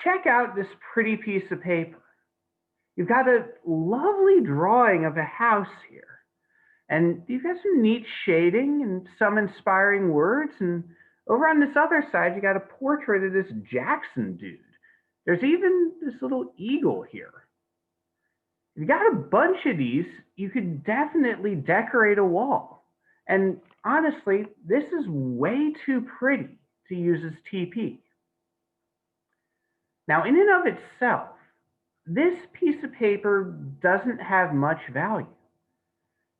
check out this pretty piece of paper. You've got a lovely drawing of a house here, and you've got some neat shading and some inspiring words. And over on this other side, you got a portrait of this Jackson dude. There's even this little eagle here. If you got a bunch of these, you could definitely decorate a wall. And honestly, this is way too pretty to use as TP. Now, in and of itself, this piece of paper doesn't have much value,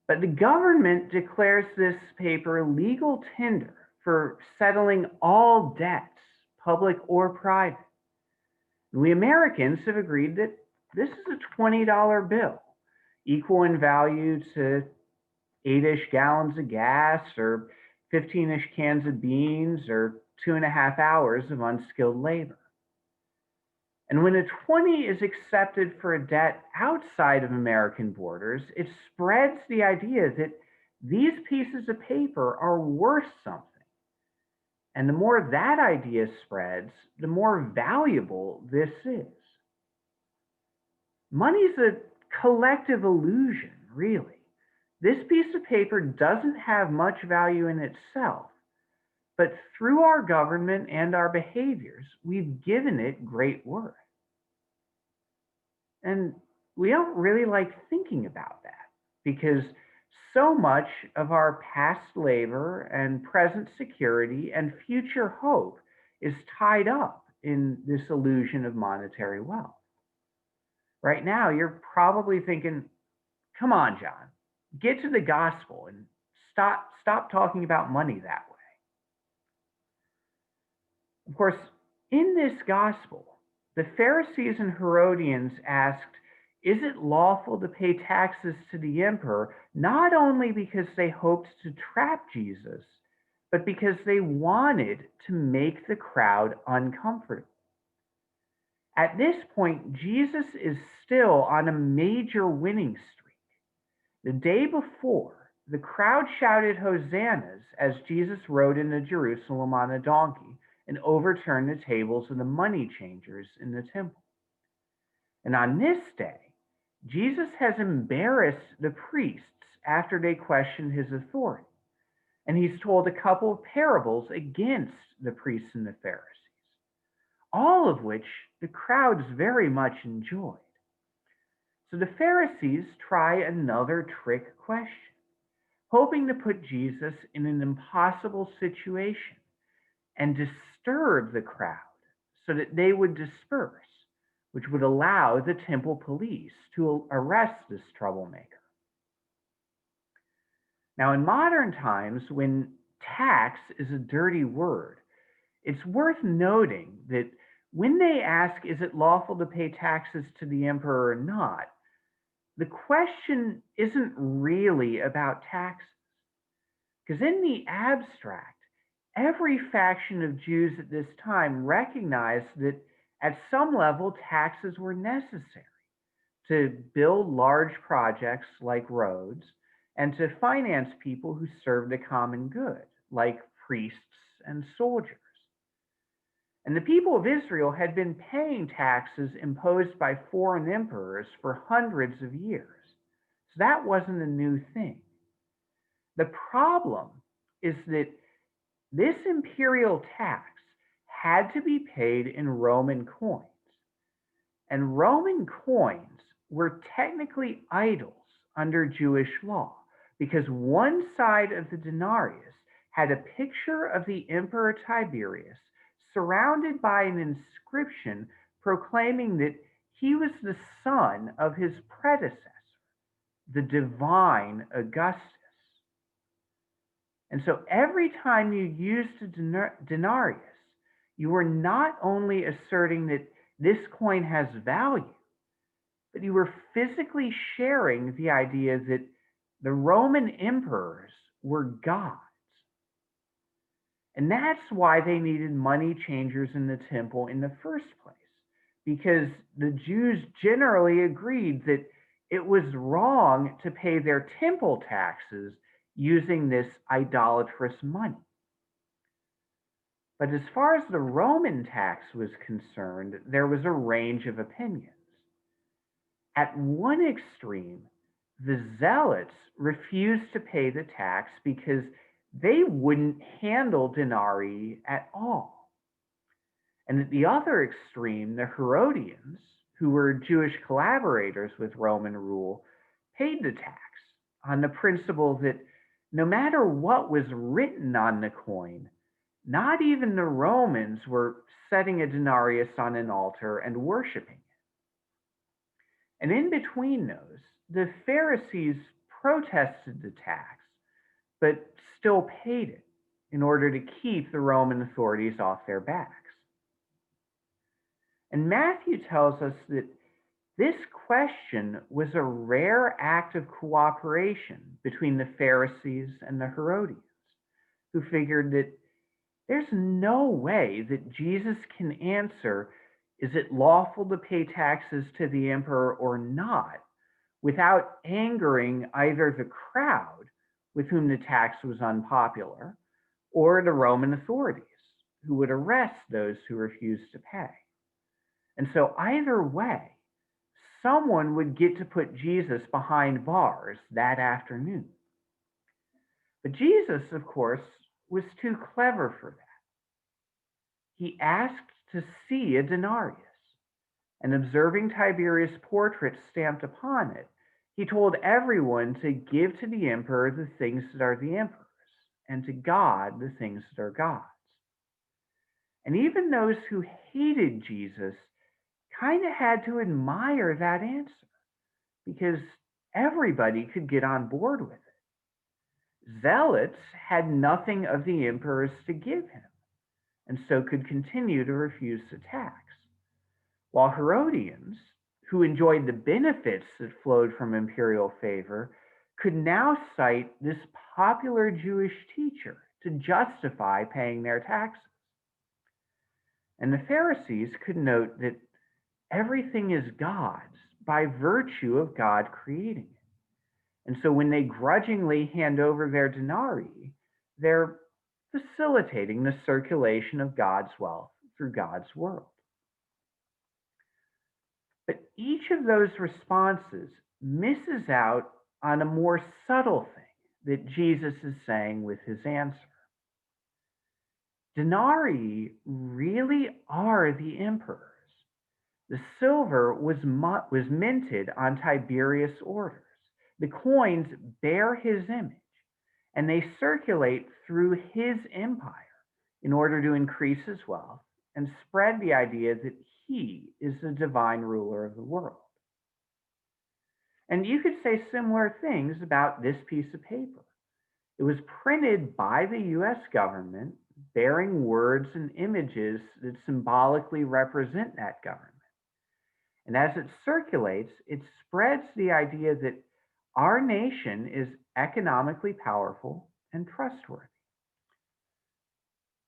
but the government declares this paper legal tender for settling all debts, public or private. And we Americans have agreed that this is a $20 bill, equal in value to 8-ish gallons of gas or 15-ish cans of beans or 2.5 hours of unskilled labor. And when a 20 is accepted for a debt outside of American borders, it spreads the idea that these pieces of paper are worth something. And the more that idea spreads, the more valuable this is. Money's a collective illusion, really. This piece of paper doesn't have much value in itself, but through our government and our behaviors, we've given it great worth. And we don't really like thinking about that because so much of our past labor and present security and future hope is tied up in this illusion of monetary wealth. Right now, you're probably thinking, come on, John, get to the gospel and stop talking about money that way. Of course, in this gospel, the Pharisees and Herodians asked, is it lawful to pay taxes to the emperor, not only because they hoped to trap Jesus, but because they wanted to make the crowd uncomfortable? At this point, Jesus is still on a major winning streak. The day before, the crowd shouted hosannas as Jesus rode into Jerusalem on a donkey and overturned the tables of the money changers in the temple. And on this day, Jesus has embarrassed the priests after they questioned his authority. And he's told a couple of parables against the priests and the Pharisees, all of which the crowds very much enjoyed. So the Pharisees try another trick question, hoping to put Jesus in an impossible situation and disturb the crowd so that they would disperse, which would allow the temple police to arrest this troublemaker. Now, in modern times, when tax is a dirty word, it's worth noting that when they ask, is it lawful to pay taxes to the emperor or not, the question isn't really about taxes. Because in the abstract, every faction of Jews at this time recognized that at some level taxes were necessary to build large projects like roads and to finance people who served the common good, like priests and soldiers. And the people of Israel had been paying taxes imposed by foreign emperors for hundreds of years. So that wasn't a new thing. The problem is that this imperial tax had to be paid in Roman coins. And Roman coins were technically idols under Jewish law because one side of the denarius had a picture of the Emperor Tiberius surrounded by an inscription proclaiming that he was the son of his predecessor, the divine Augustus. And so every time you used a denarius, you were not only asserting that this coin has value, but you were physically sharing the idea that the Roman emperors were gods. And that's why they needed money changers in the temple in the first place, because the Jews generally agreed that it was wrong to pay their temple taxes using this idolatrous money. But as far as the Roman tax was concerned, there was a range of opinions. At one extreme, the zealots refused to pay the tax because they wouldn't handle denarii at all. And at the other extreme, the Herodians, who were Jewish collaborators with Roman rule, paid the tax on the principle that no matter what was written on the coin, not even the Romans were setting a denarius on an altar and worshiping it. And in between those, the Pharisees protested the tax, but still paid it in order to keep the Roman authorities off their backs. And Matthew tells us that this question was a rare act of cooperation between the Pharisees and the Herodians, who figured that there's no way that Jesus can answer, is it lawful to pay taxes to the emperor or not, without angering either the crowd, with whom the tax was unpopular, or the Roman authorities, who would arrest those who refused to pay. And so, either way, someone would get to put Jesus behind bars that afternoon. But Jesus, of course, was too clever for that. He asked to see a denarius, and observing Tiberius' portrait stamped upon it, he told everyone to give to the emperor the things that are the emperor's, and to God the things that are God's. And even those who hated Jesus kind of had to admire that answer, because everybody could get on board with it. Zealots had nothing of the emperor's to give him, and so could continue to refuse the tax, while Herodians, who enjoyed the benefits that flowed from imperial favor, could now cite this popular Jewish teacher to justify paying their taxes. And the Pharisees could note that everything is God's by virtue of God creating it. And so when they grudgingly hand over their denarii, they're facilitating the circulation of God's wealth through God's world. But each of those responses misses out on a more subtle thing that Jesus is saying with his answer. Denarii really are the emperor's. The silver was minted on Tiberius' orders. The coins bear his image, and they circulate through his empire in order to increase his wealth and spread the idea that he is the divine ruler of the world. And you could say similar things about this piece of paper. It was printed by the US government, bearing words and images that symbolically represent that government. And as it circulates, it spreads the idea that our nation is economically powerful and trustworthy.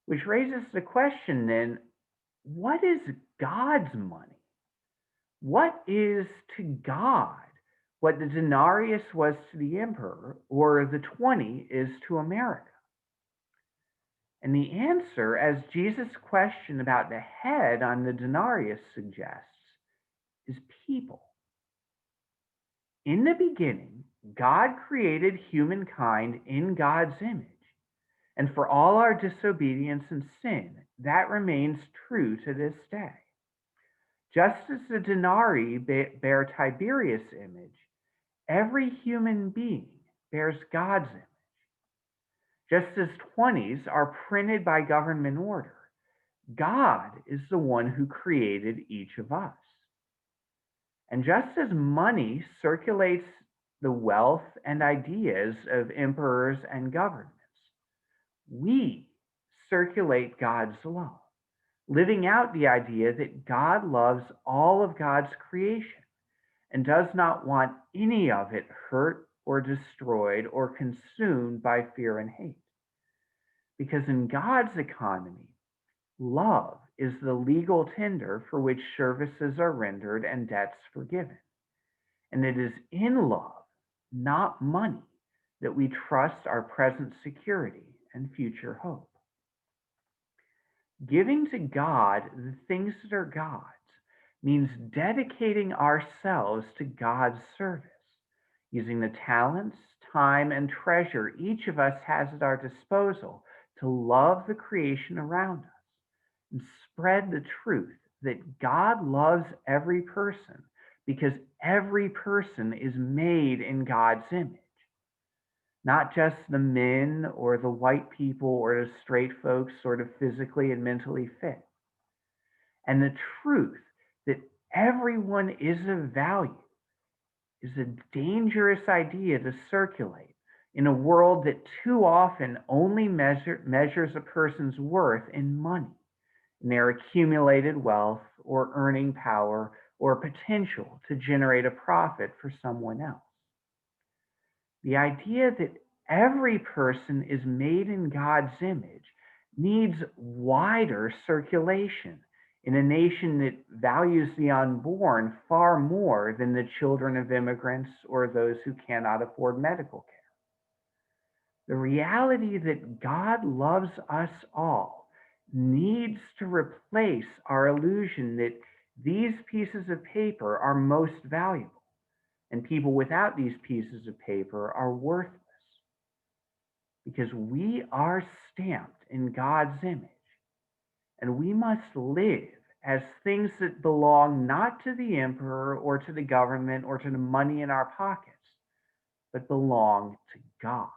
Which raises the question then, what is God's money? What is to God what the denarius was to the emperor, or the 20 is to America? And the answer, as Jesus' question about the head on the denarius suggests, is people. In the beginning, God created humankind in God's image. And for all our disobedience and sin, that remains true to this day. Just as the denarii bear Tiberius' image, every human being bears God's image. Just as 20s are printed by government order, God is the one who created each of us. And just as money circulates the wealth and ideas of emperors and governments, we circulate God's love, living out the idea that God loves all of God's creation and does not want any of it hurt or destroyed or consumed by fear and hate. Because in God's economy, love is the legal tender for which services are rendered and debts forgiven. And it is in love, not money, that we trust our present security and future hope. Giving to God the things that are God's means dedicating ourselves to God's service, using the talents, time, and treasure each of us has at our disposal to love the creation around us and spread the truth that God loves every person because every person is made in God's image, not just the men or the white people or the straight folks sort of physically and mentally fit. And the truth that everyone is of value is a dangerous idea to circulate in a world that too often only measures a person's worth in money, in their accumulated wealth or earning power or potential to generate a profit for someone else. The idea that every person is made in God's image needs wider circulation in a nation that values the unborn far more than the children of immigrants or those who cannot afford medical care. The reality that God loves us all needs to replace our illusion that these pieces of paper are most valuable and people without these pieces of paper are worthless, because we are stamped in God's image and we must live as things that belong not to the emperor or to the government or to the money in our pockets, but belong to God.